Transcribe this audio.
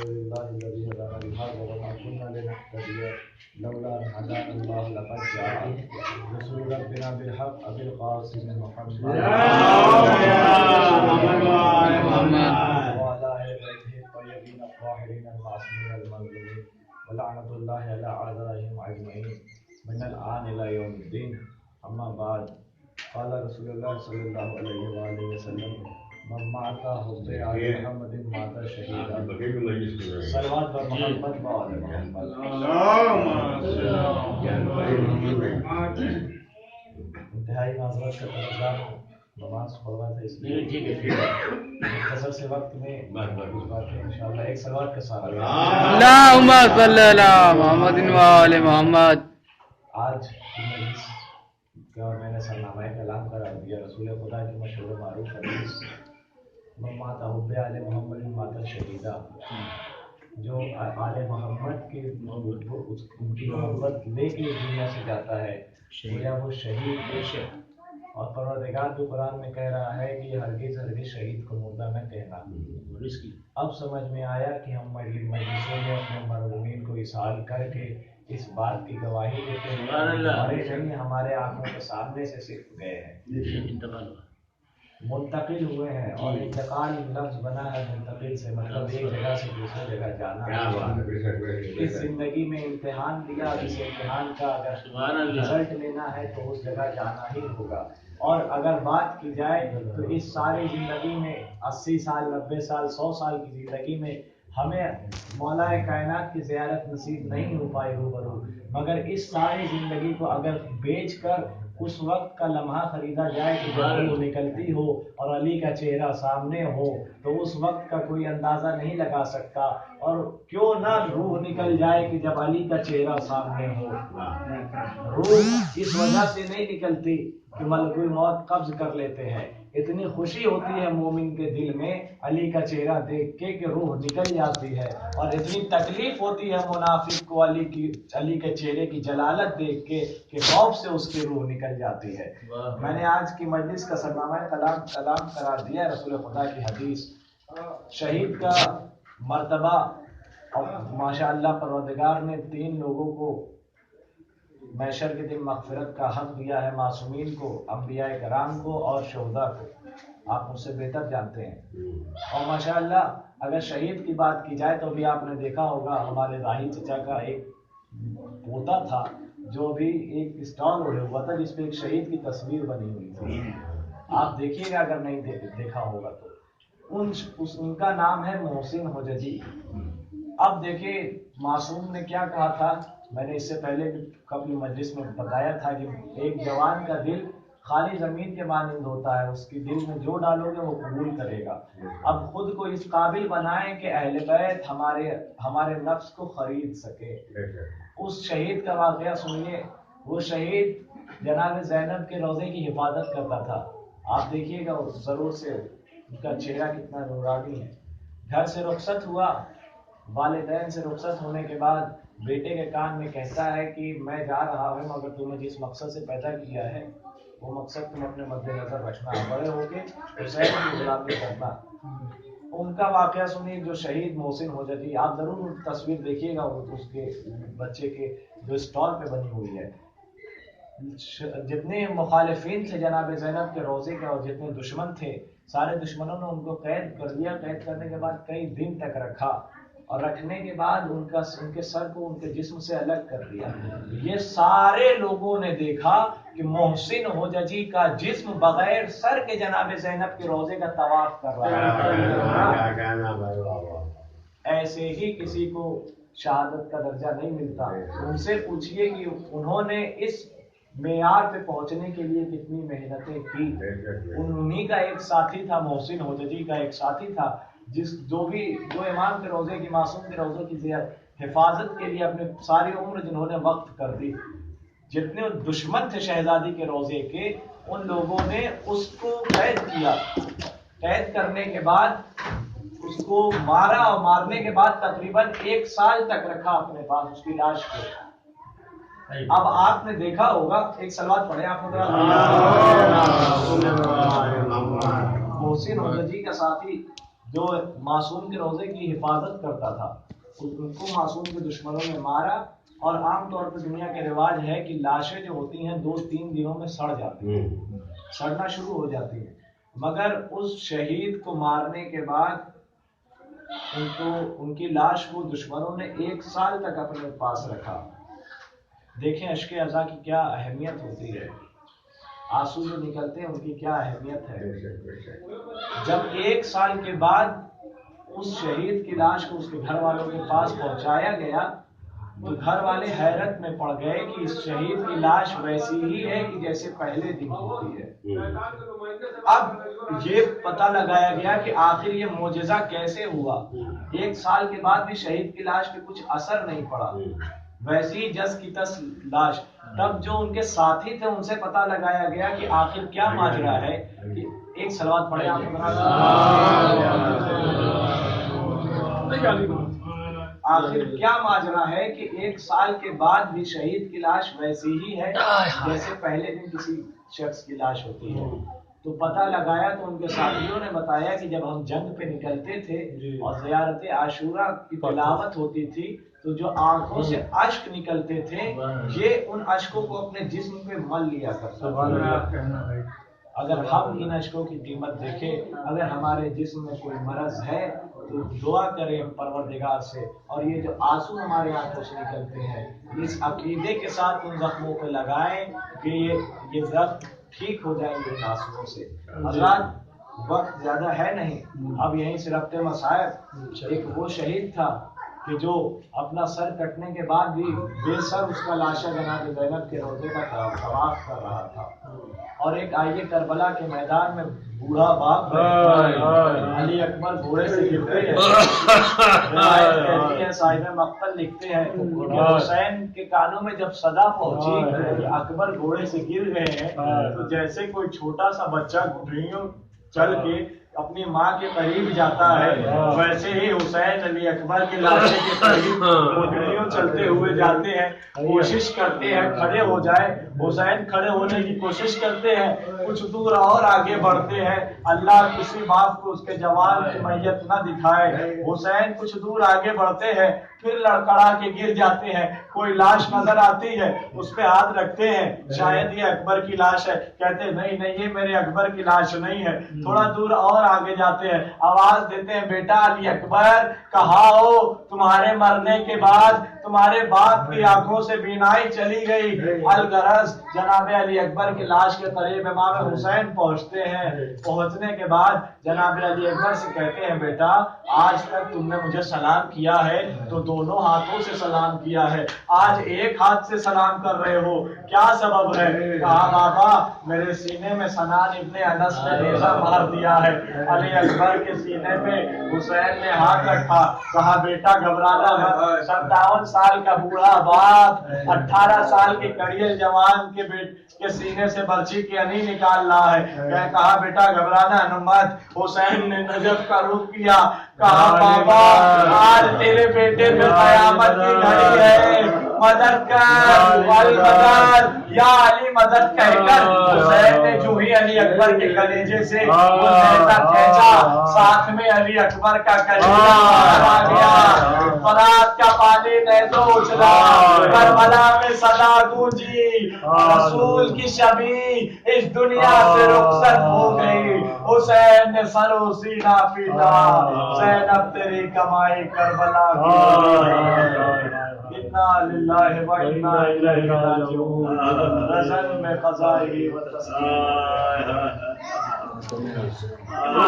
لله الذي هدانا لهذا وما كنا لنهتدي لولا أن هدانا الله لقد جاء رسول ربنا بالحق أبي القاسم محمد وعلى آل بيته الطيبين الطاهرين المعصومين المظلومين ولعنة الله على أعدائهم أجمعين من الآن إلى يوم الدين. أما بعد قال رسول الله صلى الله عليه وآله وسلم من مات حب آل محمد مات شهيدا. صلوات پر محمد و آل محمد. انتہائی معذرت کا طلبگار نماز پڑھ رہا تھا اس لیے مختصر سے وقت میں کچھ باتیں انشاءاللہ ایک صلوات کا سہارا. اللہم صلی علی محمد و آل محمد. آج کی مجلس کا میں نے سرنامہ کلام قرار دیا رسول خدا کی مشہور و معروف حدیث من مات حب آل محمد مات شہیدا. جو آل محمد کی ان کی محبت لے کے دنیا سے جاتا ہے گویا وہ شہید بے شک. اور پروردگار جو قرآن میں کہہ رہا ہے کہ ہرگز ہرگز شہید کو مردہ نہ کہنا. اب سمجھ میں آیا کہ ہم مجلسوں میں اپنے مرحومین کو اسحال کر کے اس بات کی گواہی دیتے ہیں ہمارے نہیں ہمارے آنکھوں کے سامنے سے صرف گئے ہیں منتقل ہوئے ہیں. اور انتقال لفظ بنا ہے منتقل سے مطلب ایک جگہ سے دوسری جگہ جانا. اس زندگی میں امتحان دیا اس امتحان کا اگر رزلٹ لینا ہے تو اس جگہ جانا ہی ہوگا. اور اگر بات کی جائے تو اس ساری زندگی میں 80 سال 90 سال 100 سال کی زندگی میں ہمیں مولا کائنات کی زیارت نصیب نہیں ہو پائی روبرو مگر اس ساری زندگی کو اگر بیچ کر اس وقت کا لمحہ خریدا جائے کہ جب روح نکلتی ہو اور علی کا چہرہ سامنے ہو تو اس وقت کا کوئی اندازہ نہیں لگا سکتا. اور کیوں نہ روح نکل جائے کہ جب علی کا چہرہ سامنے ہو. روح اس وجہ سے نہیں نکلتی کہ ملک الموت قبض کر لیتے ہیں. اتنی خوشی ہوتی ہے مومن کے دل میں علی کا چہرہ دیکھ کے کہ روح نکل جاتی ہے اور اتنی تکلیف ہوتی ہے منافق کو علی کے چہرے کی جلالت دیکھ کے کہ خوف سے اس کی روح نکل جاتی ہے. میں نے آج کی مجلس کا سرنامہ کلام قرار دیا رسول خدا کی حدیث شہید کا مرتبہ. اور ماشاءاللہ پروردگار نے 3 لوگوں کو محشر کے دن مغفرت کا حق دیا ہے معصومین کو انبیاء کرام کو اور شہداء کو. آپ مجھ سے بہتر جانتے ہیں. اور ماشاءاللہ اگر شہید کی بات کی جائے تو بھی آپ نے دیکھا ہوگا ہمارے راہی چچا کا ایک پوتا تھا جو بھی ایک اسٹال اڑے ہوا تھا جس پہ ایک شہید کی تصویر بنی ہوئی تھی. آپ دیکھیے گا اگر نہیں دیکھا ہوگا تو ان کا نام ہے محسن حججی. اب دیکھیے معصوم نے کیا کہا تھا میں نے اس سے پہلے بھی قبل مجلس میں بتایا تھا کہ ایک جوان کا دل خالی زمین کے مانند ہوتا ہے. اس کی دل میں جو ڈالو گے وہ قبول کرے گا. اب خود کو اس قابل بنائیں کہ اہل بیت ہمارے نفس کو خرید سکے. اس شہید کا واقعہ سنیے. وہ شہید جناب زینب کے روضے کی حفاظت کرتا تھا. آپ دیکھیے گا ضرور سے ان کا چہرہ کتنا نورانی ہے. گھر سے رخصت ہوا. والدین سے رخصت ہونے کے بعد بیٹے کے کان میں کہتا ہے کہ میں جا رہا ہوں مگر تمہیں جس مقصد سے پیدا کیا ہے وہ مقصد تم اپنے مد نظر رکھنا. بڑے ہو کے حسین کی غلامی کرنا. ان کا واقعہ سنیے جو شہید محسن حججی. آپ ضرور تصویر دیکھیے گا اس کے بچے کے جو اسٹال پہ بنی ہوئی ہے. جتنے مخالفین تھے جناب زینب کے روضے کے اور جتنے دشمن تھے سارے دشمنوں نے ان کو قید کر لیا. قید کرنے کے بعد کئی دن تک رکھا اور رکھنے کے بعد ان کے سر کو ان کے جسم سے الگ کر دیا. یہ سارے لوگوں نے دیکھا کہ محسن حججی کا جسم بغیر سر کے جناب زینب کے روضے کا طواف کر رہا ہے. ایسے ہی کسی کو شہادت کا درجہ نہیں ملتا. ان سے پوچھئے کہ انہوں نے اس معیار پہ پہنچنے کے لیے کتنی محنتیں کی. انہی کا ایک ساتھی تھا محسن حججی کا ایک ساتھی تھا جو امام کے روضے کی معصوم کے روضے کی حفاظت کے لیے اپنے ساری عمر جنہوں نے وقف کر دی. جتنے دشمن تھے شہزادی کے روضے کے ان لوگوں نے اس کو قید کیا. قید کرنے کے بعد اس کو مارا اور مارنے کے بعد تقریباً 1 سال تک رکھا اپنے پاس اس کی لاش کو. اب آپ نے دیکھا ہوگا ایک صلوات پڑھیں آپ محسن حججی کا ساتھی جو معصوم کے روزے کی حفاظت کرتا تھا، ان کو معصوم کے دشمنوں نے مارا. اور عام طور پہ دنیا کے رواج ہے کہ لاشیں جو ہوتی ہیں 2-3 دنوں میں سڑ جاتی ہیں، سڑنا شروع ہو جاتی ہیں. مگر اس شہید کو مارنے کے بعد ان کی لاش کو دشمنوں نے 1 سال تک اپنے پاس رکھا. دیکھیں اشک عزا کی کیا اہمیت ہوتی ہے، آنسو جو نکلتے ہیں ان کی کیا اہمیت ہے. جب 1 سال کے بعد اس شہید کی لاش کو اس کے گھر والوں کے پاس پہنچایا گیا تو گھر والے حیرت میں پڑ گئے کہ اس شہید کی لاش ویسی ہی ہے کہ جیسے پہلے دن ہوتی ہے. اب یہ پتہ لگایا گیا کہ آخر یہ معجزہ کیسے ہوا. 1 سال کے بعد بھی شہید کی لاش پہ کچھ اثر نہیں پڑا، ویسی جس کی تس لاش. تب جو ان کے ساتھی تھے ان سے پتہ لگایا گیا کہ آخر کیا ماجرا ہے. ایک صلوات پڑھے آپ. آخر کیا ماجرا ہے کہ 1 سال کے بعد بھی شہید کی لاش ویسی ہی ہے جیسے پہلے دن کسی شخص کی لاش ہوتی ہے. تو پتہ لگایا تو ان کے ساتھیوں نے بتایا کہ جب ہم جنگ پہ نکلتے تھے اور زیارت عاشورہ کی تلاوت ہوتی تھی تو جو آنکھوں سے اشک نکلتے تھے یہ ان اشکوں کو اپنے جسم پہ مل لیا کرتا تھا. اگر ہم ان اشکوں کی قیمت دیکھیں، اگر ہمارے جسم میں کوئی مرض ہے تو دعا کریں پروردگار سے، اور یہ جو آنسو ہمارے آنکھوں سے نکلتے ہیں اس عقیدے کے ساتھ ان زخموں پہ لگائیں کہ یہ زخم ٹھیک ہو جائیں گے ان آنسوؤں سے. حضرات وقت زیادہ ہے نہیں، اب یہیں سے ربط مصائب. ایک وہ شہید تھا کہ جو اپنا سر کٹنے کے بعد بھی بے سر اس کا لاشا جناب زینب کے روضے کا طواف کر رہا تھا. اور ایک آئیے کربلا کے میدان میں بوڑھا باپ علی اکبر گھوڑے سے گرتے ہیں. صاحب مقتل لکھتے ہیں کہ حسین کے کانوں میں جب صدا پہنچی کہ اکبر گھوڑے سے گر گئے ہیں تو جیسے کوئی چھوٹا سا بچہ گھٹڑیوں چل کے اپنی ماں کے قریب جاتا ہے ویسے ہی حسین علی اکبر کی لاشے کے قریب گھٹڑیوں چلتے ہوئے جاتے ہیں. کوشش کرتے ہیں کھڑے ہو جائے، حسین کھڑے ہونے کی کوشش کرتے ہیں، کچھ دور اور آگے بڑھتے ہیں. اللہ کسی باپ کو اس کے جوان کی میت نہ دکھائے. حسین کچھ دور آگے بڑھتے ہیں پھر لڑکڑا کے گر جاتے ہیں. کوئی لاش نظر آتی ہے اس پہ ہاتھ رکھتے ہیں، شاید یہ اکبر کی لاش ہے. کہتے ہیں نہیں یہ میرے اکبر کی لاش نہیں ہے. تھوڑا دور اور آگے جاتے ہیں، آواز دیتے ہیں بیٹا علی اکبر کہاں ہو؟ تمہارے مرنے کے بعد تمہارے باپ کی آنکھوں سے بینائی چلی گئی. الغرض جناب علی اکبر کی لاش کے قریب امام حسین پہنچتے ہیں. پہنچنے کے بعد جناب علی اکبر سے کہتے ہیں بیٹا آج تک تم نے مجھے سلام کیا ہے تو دونوں ہاتھوں سے سلام کیا ہے، آج ایک ہاتھ سے سلام کر رہے ہو، کیا سبب ہے؟ کہا بابا میرے سینے میں سنان ابن انس نے نیزہ مار دیا ہے. علی اکبر کے سینے پہ حسین نے ہاتھ رکھا. کہا بیٹا گھبرانا مت، 57 سال کا بوڑھا باپ 18 سال کے کڑیل جوان کے سینے سے برچی کی انی نکال رہا ہے. کہا بیٹا گھبرانا مت. حسین نے نجف کا رخ کیا. کہا بابا آج تیرے بیٹے پہ قیامت کی گھڑی ہے، مدد کر والمدد یا علی مدد کہہ کر حسین نے جو ہی علی اکبر کے کلیجے سے وہ نیزہ کھینچا، ساتھ میں علی اکبر کا کلیجہ باہر آ گیا. فرات کا پانی نیزو اچھلا، کربلا میں صدا گونجی، رسول کی شبیہ اس دنیا سے رخصت ہو گئی. حسین نے سر و سینہ پیٹا، زینب تیری کمائی کربلا کی. انا للہ و انا الیہ راجعون. رزن میں قضائی و تسلیم.